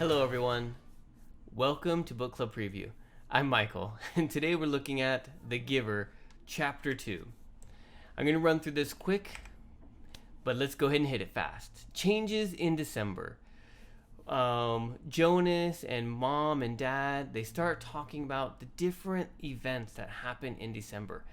Hello, everyone. Welcome to Book Club Preview. I'm Michael, and today we're looking at The Giver, Chapter 2. I'm going to run through this quick, but let's go ahead and hit it fast. Changes in December. Jonas and mom and dad, they start talking about the different events that happen in December.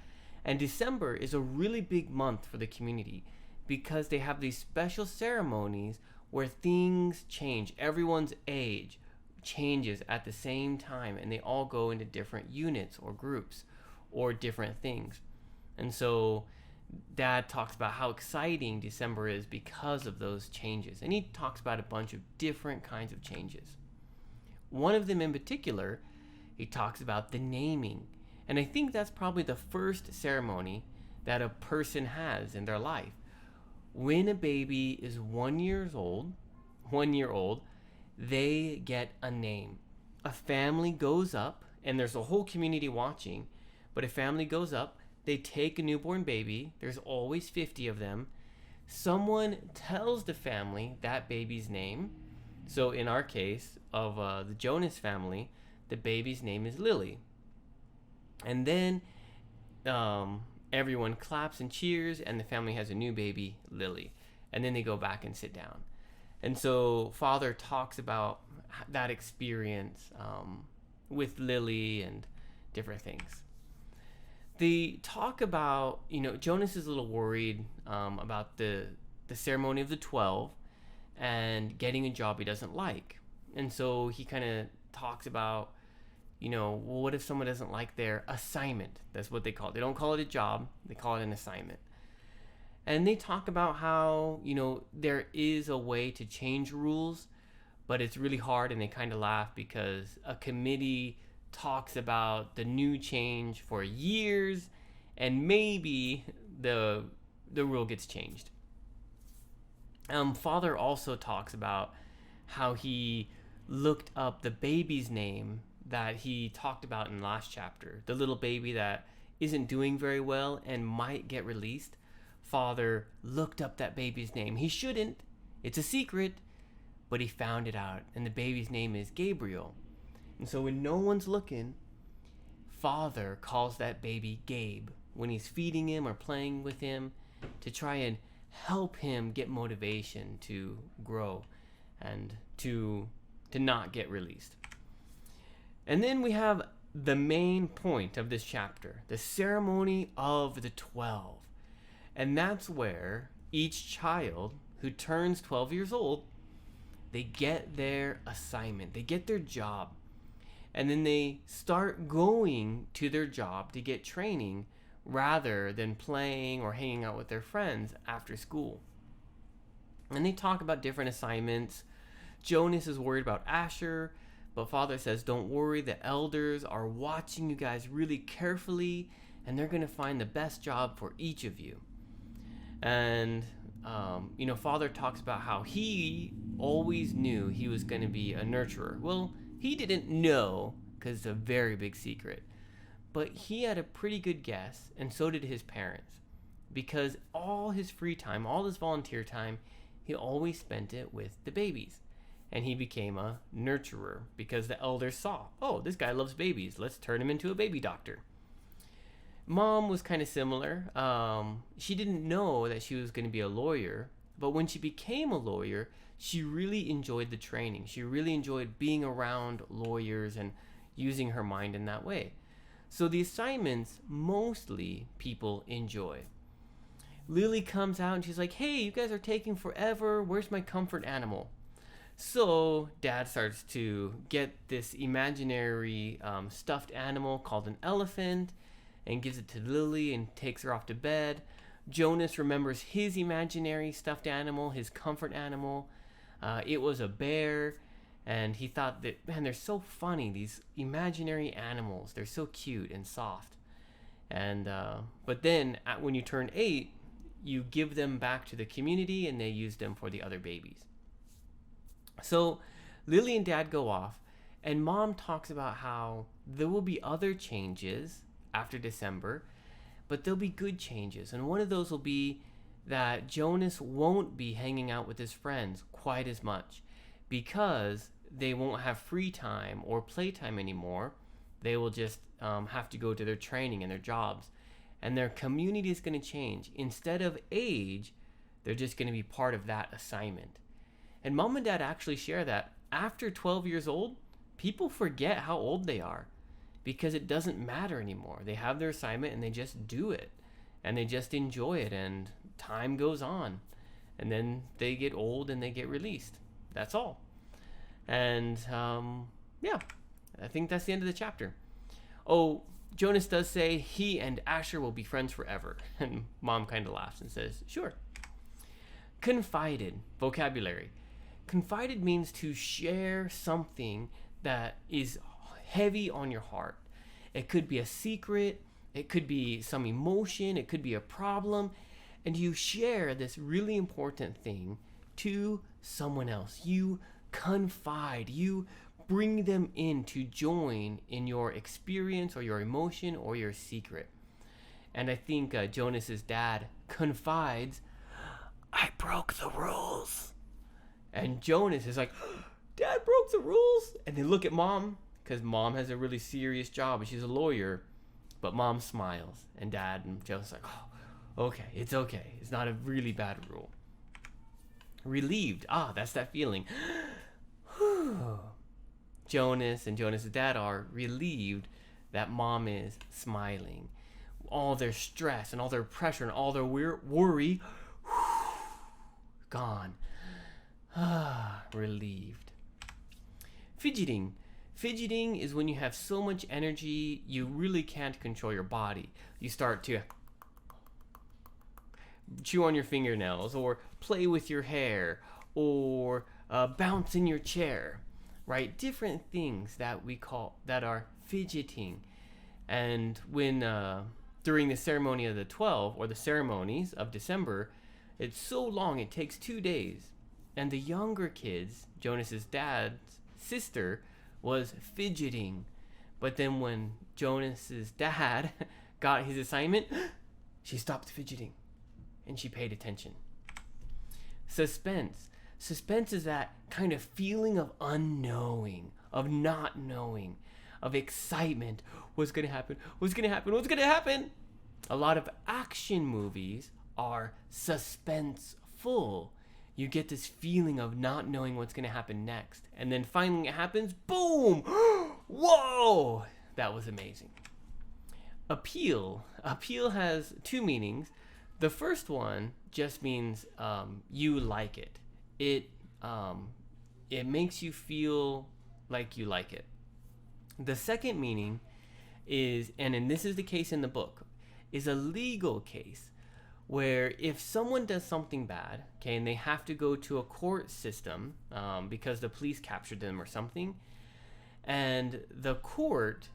And December is a really big month for the community because they have these special ceremonies where things change. Everyone's age changes at the same time, and they all go into different units or groups or different things. And so dad talks about how exciting December is because of those changes. And he talks about a bunch of different kinds of changes. One of them in particular, he talks about the naming. And I think that's probably the first ceremony that a person has in their life. When a baby is 1 year old, they get a name. A family goes up, and there's a whole community watching, but a family goes up, they take a newborn baby, there's always 50 of them. Someone tells the family that baby's name. So in our case of the Jonas family, the baby's name is Lily. And then everyone claps and cheers, and the family has a new baby, Lily. And then they go back and sit down. And so father talks about that experience with Lily and different things. They talk about, Jonas is a little worried about the ceremony of the 12 and getting a job he doesn't like. And so he kind of talks about, well, what if someone doesn't like their assignment? That's what they call it. They don't call it a job. They call it an assignment. And they talk about how, there is a way to change rules, but it's really hard, and they kind of laugh because a committee talks about the new change for years, and maybe the rule gets changed. Father also talks about how he looked up the baby's name that he talked about in the last chapter, the little baby that isn't doing very well and might get released. Father looked up that baby's name. He shouldn't. It's a secret, but he found it out, and the baby's name is Gabriel. And so when no one's looking, Father calls that baby Gabe when he's feeding him or playing with him to try and help him get motivation to grow and to not get released. And then we have the main point of this chapter, the ceremony of the 12. And that's where each child who turns 12 years old, they get their assignment, they get their job. And then they start going to their job to get training rather than playing or hanging out with their friends after school. And they talk about different assignments. Jonas is worried about Asher, but Father says, don't worry, the elders are watching you guys really carefully, and they're going to find the best job for each of you. And, Father talks about how he always knew he was going to be a nurturer. Well, he didn't know because it's a very big secret. But he had a pretty good guess, and so did his parents. Because all his free time, all his volunteer time, he always spent it with the babies. And he became a nurturer because the elders saw, oh, this guy loves babies. Let's turn him into a baby doctor. Mom was kind of similar. She didn't know that she was going to be a lawyer, but when she became a lawyer, she really enjoyed the training. She really enjoyed being around lawyers and using her mind in that way. So the assignments, mostly people enjoy. Lily comes out and she's like, hey, you guys are taking forever. Where's my comfort animal? So dad starts to get this imaginary stuffed animal called an elephant and gives it to Lily and takes her off to bed. Jonas remembers his imaginary stuffed animal, his comfort animal. It was a bear, and he thought that, man, they're so funny, these imaginary animals. They're so cute and soft. And but then when you turn 8, you give them back to the community, and they use them for the other babies. So Lily and Dad go off, and Mom talks about how there will be other changes after December, but there'll be good changes. And one of those will be that Jonas won't be hanging out with his friends quite as much because they won't have free time or playtime anymore. They will just have to go to their training and their jobs. And their community is going to change. Instead of age, they're just going to be part of that assignment. And mom and dad actually share that after 12 years old, people forget how old they are because it doesn't matter anymore. They have their assignment and they just do it and they just enjoy it, and time goes on. And then they get old and they get released. That's all. And yeah, I think that's the end of the chapter. Oh, Jonas does say he and Asher will be friends forever. And mom kind of laughs and says, sure. Confided, vocabulary. Confided means to share something that is heavy on your heart. It could be a secret, it could be some emotion, it could be a problem, and you share this really important thing to someone else. You confide, you bring them in to join in your experience or your emotion or your secret. And I think Jonas's dad confides, I broke the rules. And Jonas is like, Dad broke the rules. And they look at mom, because mom has a really serious job and she's a lawyer. But mom smiles, and dad and Jonas are like, oh, okay, it's okay. It's not a really bad rule. Relieved. That's that feeling. Jonas and Jonas's dad are relieved that mom is smiling. All their stress and all their pressure and all their worry, gone. Relieved. Fidgeting. Fidgeting is when you have so much energy you really can't control your body. You start to chew on your fingernails or play with your hair or bounce in your chair, right? Different things that we call that are fidgeting. And when during the ceremony of the 12 or the ceremonies of December, it's so long, it takes 2 days. And the younger kids, Jonas's dad's sister, was fidgeting. But then when Jonas's dad got his assignment, she stopped fidgeting and she paid attention. Suspense. Suspense is that kind of feeling of unknowing, of not knowing, of excitement. What's going to happen? What's going to happen? What's going to happen? A lot of action movies are suspenseful. You get this feeling of not knowing what's going to happen next. And then finally it happens. Boom! Whoa! That was amazing. Appeal. Appeal has two meanings. The first one just means you like it. It makes you feel like you like it. The second meaning is, and this is the case in the book, is a legal case where if someone does something bad, okay, and they have to go to a court system because the police captured them or something, and the court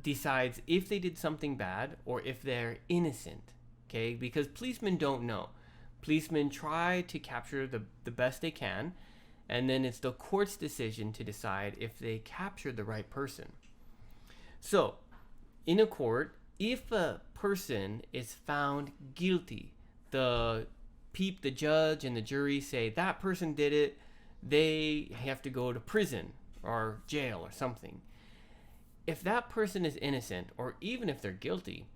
decides if they did something bad or if they're innocent, okay, because policemen don't know. Policemen try to capture the best they can, and then it's the court's decision to decide if they captured the right person. So, in a court, if a person is found guilty, the judge and the jury say that person did it, they have to go to prison or jail or something. If that person is innocent, or even if they're guilty,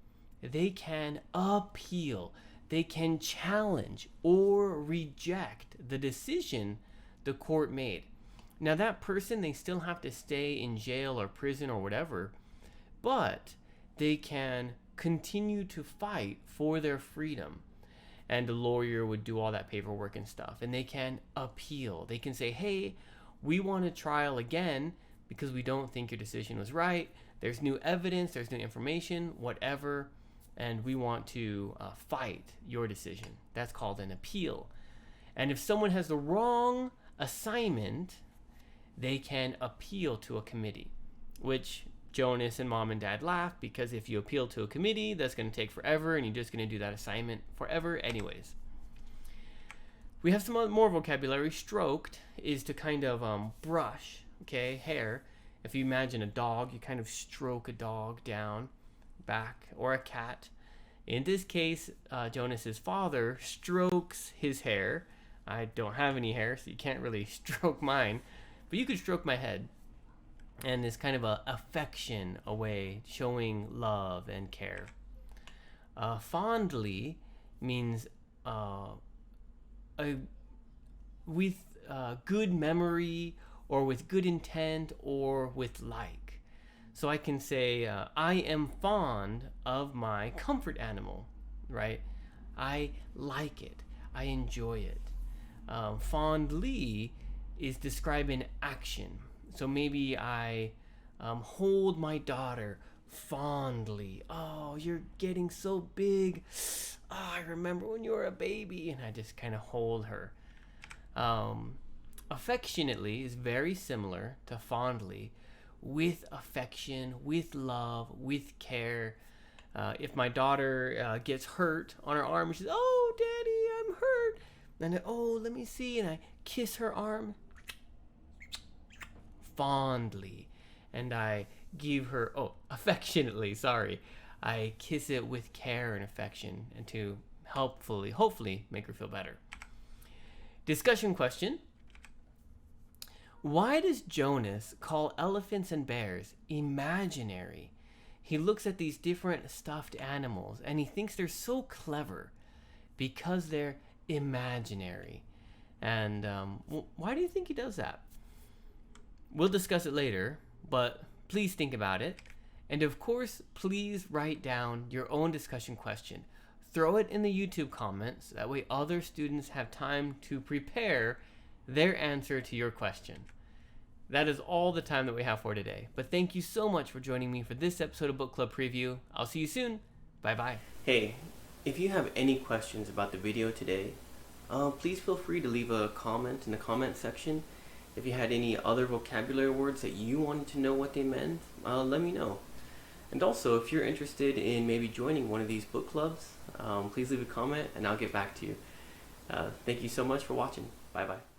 they can appeal. They can challenge or reject the decision the court made. Now that person, they still have to stay in jail or prison or whatever, but they can continue to fight for their freedom. And the lawyer would do all that paperwork and stuff. And they can appeal. They can say, hey, we want a trial again because we don't think your decision was right. There's new evidence, there's new information, whatever. And we want to fight your decision. That's called an appeal. And if someone has the wrong assignment, they can appeal to a committee, which Jonas and mom and dad laugh because if you appeal to a committee, that's going to take forever and you're just going to do that assignment forever anyways. We have some more vocabulary. Stroked is to kind of brush, okay, hair. If you imagine a dog, you kind of stroke a dog down, back, or a cat. In this case, Jonas's father strokes his hair. I don't have any hair, so you can't really stroke mine. But you could stroke my head, and it's kind of a affection, a way showing love and care. Fondly means with good memory, or with good intent, or with like. So I can say, I am fond of my comfort animal, right? I like it. I enjoy it. Fondly is describing action. So maybe I hold my daughter fondly. Oh, you're getting so big. Oh, I remember when you were a baby. And I just kind of hold her. Affectionately is very similar to fondly, with affection, with love, with care. If my daughter gets hurt on her arm, she says, "Oh, Daddy, I'm hurt." And oh, let me see. And I kiss her arm fondly. And I give her, affectionately, sorry. I kiss it with care and affection, and to hopefully make her feel better. Discussion question. Why does Jonas call elephants and bears imaginary? He looks at these different stuffed animals and he thinks they're so clever because they're imaginary. And why do you think he does that? We'll discuss it later, but please think about it. And of course, please write down your own discussion question. Throw it in the YouTube comments. That way other students have time to prepare their answer to your question. That is all the time that we have for today. But thank you so much for joining me for this episode of Book Club Preview. I'll see you soon. Bye-bye. Hey, if you have any questions about the video today, please feel free to leave a comment in the comment section. If you had any other vocabulary words that you wanted to know what they meant, let me know. And also, if you're interested in maybe joining one of these book clubs, please leave a comment and I'll get back to you. Thank you so much for watching. Bye-bye.